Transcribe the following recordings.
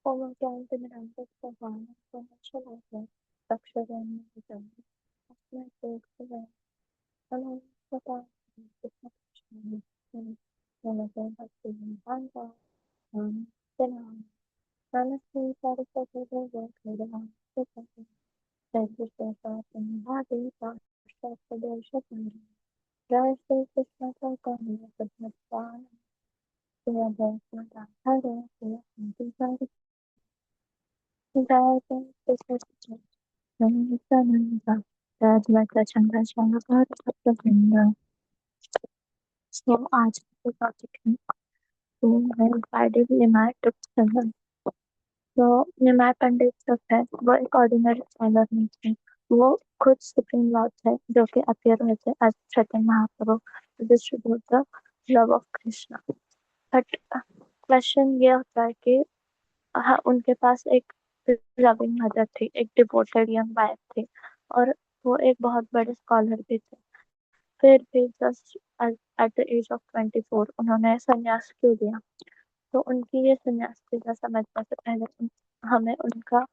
Como que integrante Savana Commercialized structuring design cosmetic design along the path disruption in Canada vaccine Banda Denan Honestly satisfied work around the country register in body structure production drive the system company business plan together with the harder to design driving business Namaste, Radhika Chandra Shankar Saptavinda. So आज के topic है तो है why did Nimai took seven? तो निमाय पंडित जो है वो एक ऑर्डिनरी स्कॉलर नहीं थे। वो खुद सुप्रीम लॉर्ड थे जो कि अपीयर हुए थे as Chaitanya Mahaprabhu distribute the love of Krishna. But question ये होता है कि हाँ, उनके पास एक लविंग मदर थी, एक डिवोटेड यंग वाइफ थी और वो एक बहुत बड़े स्कॉलर भी थे। फिर भी just at the age of 24 उन्होंने संन्यास क्यों लिया? तो उनकी ये संन्यास क्रिया समझने से पहले हमें उनका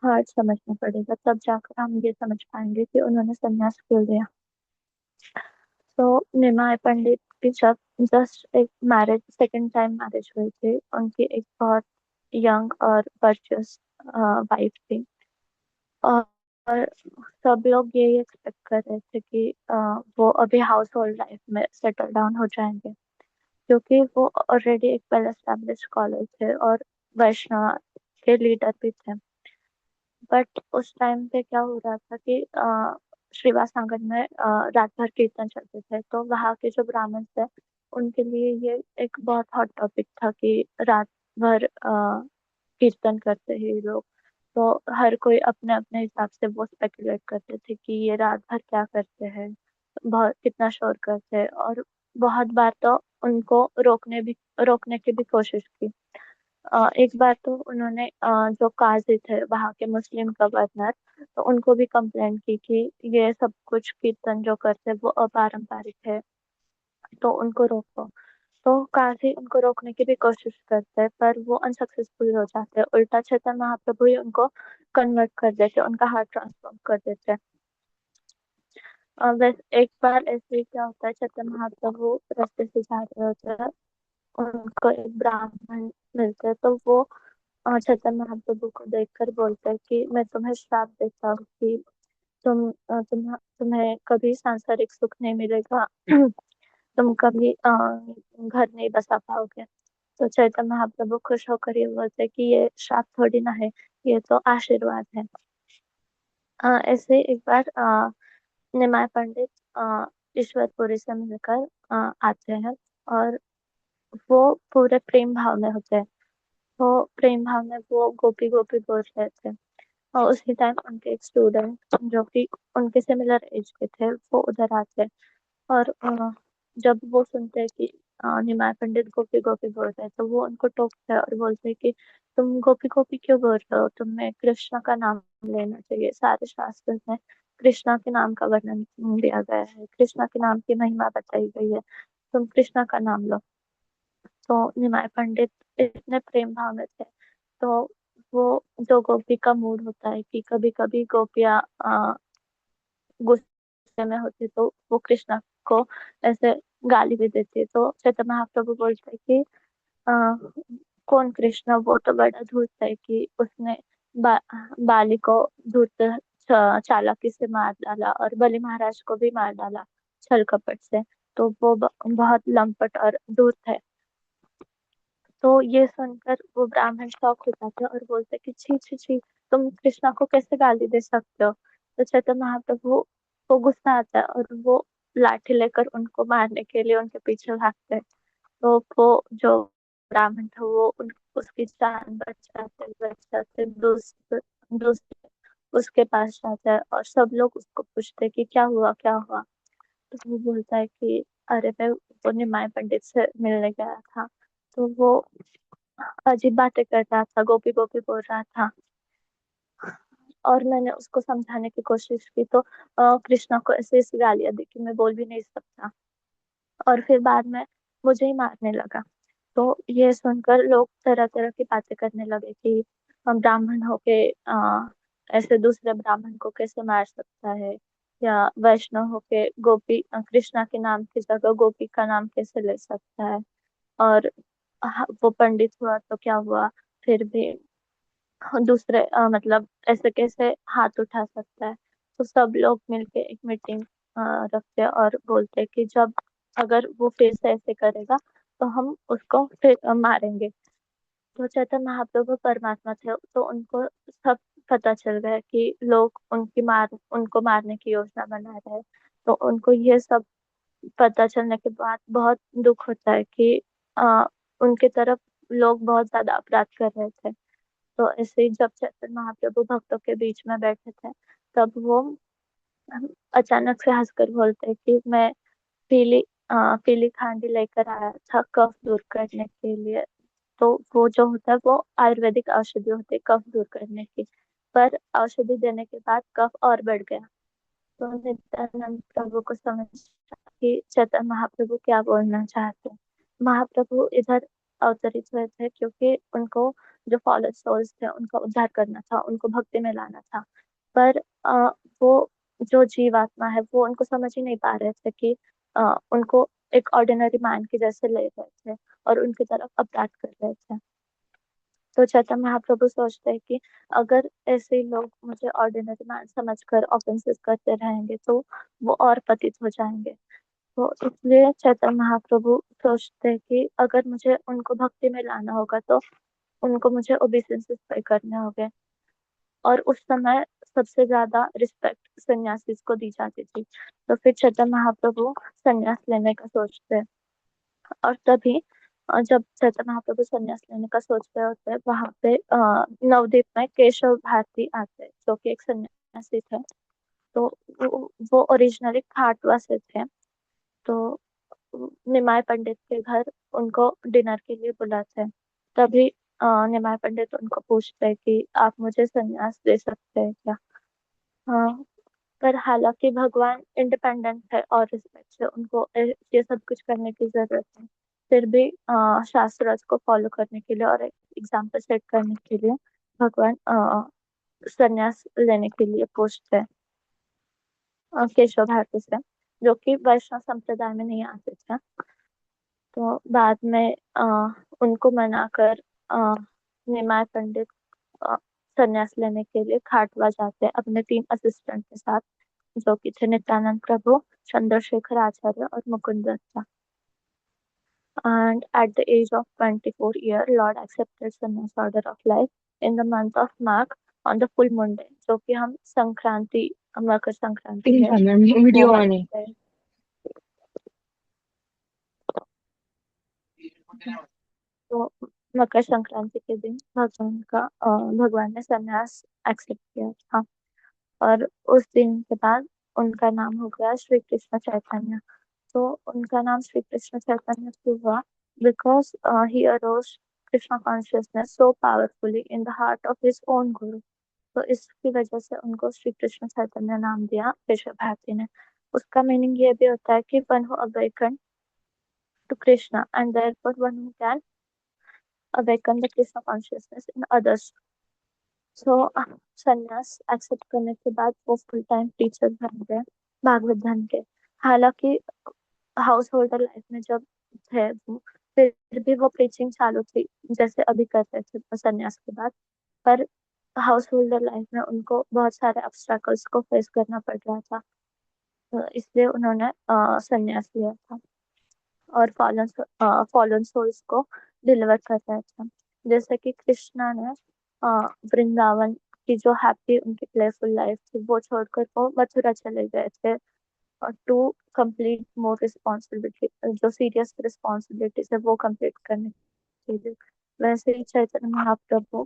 हार्ट समझना पड़ेगा, तब जाकर हम ये समझ पाएंगे कि उन्होंने संन्यास क्यों लिया। तो निमाय पंडित की जब जस्ट एक मैरिज सेकंड टाइम मैरिज हुई थी, उनकी एक बहुत यंग और वर्चुअस वाइफ थी और सब लोग यही एक्सपेक्ट कर रहे थे कि वो अभी हाउस होल्ड लाइफ में सेटल डाउन हो जाएंगे क्योंकि वो ऑलरेडी एक वेल एस्टेब्लिश स्कॉलर थे और वैष्णव के लीडर भी थे। बट उस टाइम पे क्या हो रहा था कि श्रीवास आंगन में रात भर कीर्तन चलते थे, तो वहाँ के जो ब्राह्मण थे उनके लिए ये एक बहुत हॉट टॉपिक था कि रात भर कीर्तन करते हैं ये लोग। तो हर कोई अपने अपने हिसाब से वो स्पेकुलेट करते थे कि ये रात भर क्या करते हैं, बहुत कितना शोर करते हैं। और बहुत बार तो उनको रोकने की भी कोशिश की। एक बार तो उन्होंने जो काजी थे वहाँ के मुस्लिम गवर्नर, तो उनको भी कंप्लेंट की कि ये सब कुछ कीर्तन जो करते हैं वो अपारंपरिक है, तो उनको रोको। तो काजी उनको रोकने की भी कोशिश करते हैं पर वो अनसक्सेसफुल हो जाते हैं। उल्टा चैतन्य महाप्रभु ही उनको कन्वर्ट कर देते, उनका हार्ट ट्रांसफॉर्म कर देते हैं। वैसे एक बार ऐसे ही क्या होता है, चैतन्य महाप्रभु रास्ते से जा रहे होते हैं, उनको एक ब्राह्मण मिलते हैं। तो वो चैतन्य महाप्रभु को देखकर बोलते हैं कि मैं तुम्हें श्राप देता हूँ कि तुम्हें कभी सांसारिक सुख नहीं मिलेगा। तुम कभी घर नहीं बसा पाओगे। तो चैतन्य महाप्रभु खुश होकर ये बोलते हैं कि ये श्राप थोड़ी ना है, ये तो आशीर्वाद है। ऐसे एक बार निमाय पंडित ईश्वरपुरी से मिलकर आते हैं और वो पूरे प्रेम भाव में होते हैं। वो प्रेम भाव में वो गोपी गोपी बोल रहे थे और उसी टाइम उनके एक स्टूडेंट जो कि उनके सिमिलर एज के थे वो उधर आते हैं। और जब वो सुनते हैं कि निमाय पंडित गोपी गोपी बोल रहे हैं तो वो उनको टोकते हैं और बोलते हैं कि तुम गोपी गोपी क्यों बोल रहे हो, तुम्हें कृष्णा का नाम लेना चाहिए। सारे शास्त्र में कृष्णा के नाम का वर्णन दिया गया है, कृष्णा के नाम की महिमा बताई गई है, तुम कृष्णा का नाम लो। तो निमाय पंडित इतने प्रेम भाव में थे। तो वो जो गोपी का मूड होता है कि कभी कभी गोपियाँ गुस्से में होती तो वो कृष्णा को ऐसे गाली भी देती है। तो चैतन्य महाप्रभु बोलते हैं कि कौन कृष्णा, वो तो बड़ा धूर्त है कि उसने बा, बाली को धूर्त चालाकी से मार डाला और बलि महाराज को भी मार डाला छल कपट से। तो वो बहुत लंपट और धूर्त है। तो ये सुनकर वो ब्राह्मण शौक हो जाते हैं और बोलते हैं कि छी छी छी, तुम कृष्णा को कैसे गाली दे सकते हो। तो चैतन्य महाप्रभु को गुस्सा आता है और वो लाठी लेकर उनको मारने के लिए उनके पीछे भागते हैं। तो वो जो ब्राह्मण था वो उसकी जान बचाते बचाते दूसरे दूसरे उसके पास जाता है और सब लोग उसको पूछते हैं कि क्या हुआ क्या हुआ। तो वो बोलता है कि अरे मैं वो निमाय पंडित से मिलने गया था, तो वो अजीब बातें कर रहा था, गोपी गोपी बोल रहा था और मैंने उसको समझाने की कोशिश की तो कृष्णा को ऐसे ऐसी गालियां दी कि मैं बोल भी नहीं सकता और फिर बाद में मुझे ही मारने लगा। तो ये सुनकर लोग तरह तरह की बातें करने लगे कि हम ब्राह्मण होके ऐसे दूसरे ब्राह्मण को कैसे मार सकता है, या वैष्णव होके गोपी कृष्णा के नाम की जगह गोपी का नाम कैसे ले सकता है, और वो पंडित हुआ तो क्या हुआ, फिर भी दूसरे मतलब ऐसे कैसे हाथ उठा सकता है। तो सब लोग मिलके एक मीटिंग रखते हैं और बोलते हैं कि जब अगर वो फिर से ऐसे करेगा तो हम उसको फिर मारेंगे। तो चैतन्य महाप्रभु परमात्मा थे, तो उनको सब पता चल गया कि लोग उनको मारने की योजना बना रहे हैं। तो उनको ये सब पता चलने के बाद बहुत दुख होता है कि आ, उनके तरफ लोग बहुत ज्यादा अपराध कर रहे थे। तो ऐसे ही जब चैतन्य महाप्रभु भक्तों के बीच में बैठे थे, तब वो अचानक से हंसकर बोलते हैं कि मैं पीली पीली खांडी लेकर आया था कफ दूर करने के लिए। तो वो जो होता है वो आयुर्वेदिक औषधि होती है कफ दूर करने की, पर औषधि देने के बाद कफ और बढ़ गया। तो नित्यानंद प्रभु को समझ आया कि चैतन्य महाप्रभु क्या बोलना चाहते हैं। महाप्रभु इधर अवतरित हुए थे क्योंकि उनको जो फॉलन सोल्स थे उनका उद्धार करना था, उनको भक्ति में लाना था। पर वो जो जीवात्मा है वो उनको समझ ही नहीं पा रहे थे कि उनको एक ऑर्डिनरी मैन के जैसे ले रहे थे और उनकी तरफ अपराध कर रहे थे। तो चैतन्य महाप्रभु सोचते हैं कि अगर ऐसे ही लोग मुझे ऑर्डिनरी मैन समझकर ऑफेंसेस करते रहेंगे तो वो और पतित हो जाएंगे। तो इसलिए चैतन्य महाप्रभु सोचते हैं कि अगर मुझे उनको भक्ति में लाना होगा तो उनको मुझे ओबीसेंसेस पे करने होंगे। और उस समय सबसे ज्यादा रिस्पेक्ट सन्यासी को दी जाती थी। तो फिर चैतन्य महाप्रभु सन्यास लेने का सोचते हैं। और तभी जब चैतन्य महाप्रभु संन्यास लेने का सोच रहे होते हैं, वहां पे नवद्वीप में केशव भारती आते हैं जो कि एक सन्यासी थे। तो वो ओरिजिनली खाटवा से थे। तो निमाय पंडित के घर उनको डिनर के लिए बुलाते हैं। तभी निमाय पंडित उनको पूछते हैं कि आप मुझे संन्यास दे सकते हैं क्या। हाँ, पर हालांकि भगवान इंडिपेंडेंट है और रिस्पेक्ट से उनको ये सब कुछ करने की जरूरत है, फिर भी शास्त्र को फॉलो करने के लिए और एक एग्जाम्पल सेट करने के लिए भगवान संन्यास लेने के लिए पूछते हैं केशव भारती से, जो कि वैष्णव संप्रदाय में नहीं आते थे। तो बाद में उनको मनाकर निमाय पंडित अ, संन्यास लेने के लिए खाटवा जाते हैं अपने 3 असिस्टेंट के साथ, जो कि थे नित्यानंद प्रभु, चंद्रशेखर आचार्य और Mukund Dutta. And at the age of 24 years, Lord accepted sannyas order of life in the month of Magh on the full moon day, जो कि हम संक्रांति मकर संक्रांति है वो वीडियो ऑन है। मनाते हैं। तो मकर संक्रांति के दिन भगवान ने संन्यास एक्सेप्ट किया था। और उस दिन के बाद उनका नाम हो गया श्री कृष्ण चैतन्य। तो उनका नाम श्री कृष्ण चैतन्य क्यों हुआ? Because he arose Krishna consciousness so powerfully in the heart of his own guru. तो इसकी वजह से उनको श्री कृष्ण चैतन्य नाम दिया केशव भारती ने। उसका मीनिंग ये भी होता है कि one who awaken to Krishna and therefore one who can awaken the Krishna consciousness in others. So संन्यास एक्सेप्ट करने के बाद वो फुल टाइम टीचर बन गए भागवत धर्म के। हालांकि हाउस होल्डर लाइफ में जब थे वो, फिर भी वो प्रीचिंग चालू थी जैसे अभी करते थे संन्यास के बाद। पर हाउस होल्डर लाइफ में उनको बहुत सारे ऑब्स्टैकल्स को फेस करना पड़ रहा था। तो इसलिए उन्होंने संन्यास लिया था और फॉलन सोल्स को डिलीवर कर रहे थे। जैसे कि कृष्णा ने वृंदावन की जो हैप्पी उनकी प्लेफुल लाइफ थी वो छोड़कर वो मथुरा चले गए थे टू कंप्लीट मोर रिस्पॉन्सिबिलिटी, जो सीरियस रिस्पॉन्सिबिलिटीज है वो कंप्लीट करने के लिए। वैसे ही चैतन्य महाप्रभु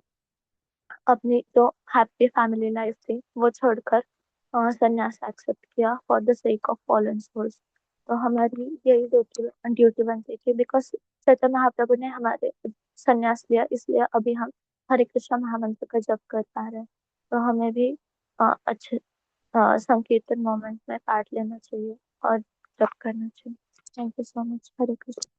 अपनी जो हैप्पी फैमिली लाइफ थी वो छोड़कर संन्यास एक्सेप्ट किया for the sake of fallen souls. तो हमारी यही ड्यूटी ड्यूटी बनती थी, बिकॉज चैतन्य महाप्रभु ने हमारे संन्यास लिया, इसलिए अभी हम हरे कृष्ण महामंत्र का जप कर पा रहे हैं। तो हमें भी अच्छे संकीर्तन मोमेंट में पार्ट लेना चाहिए और जप करना चाहिए। Thank you so much. Hare Krishna.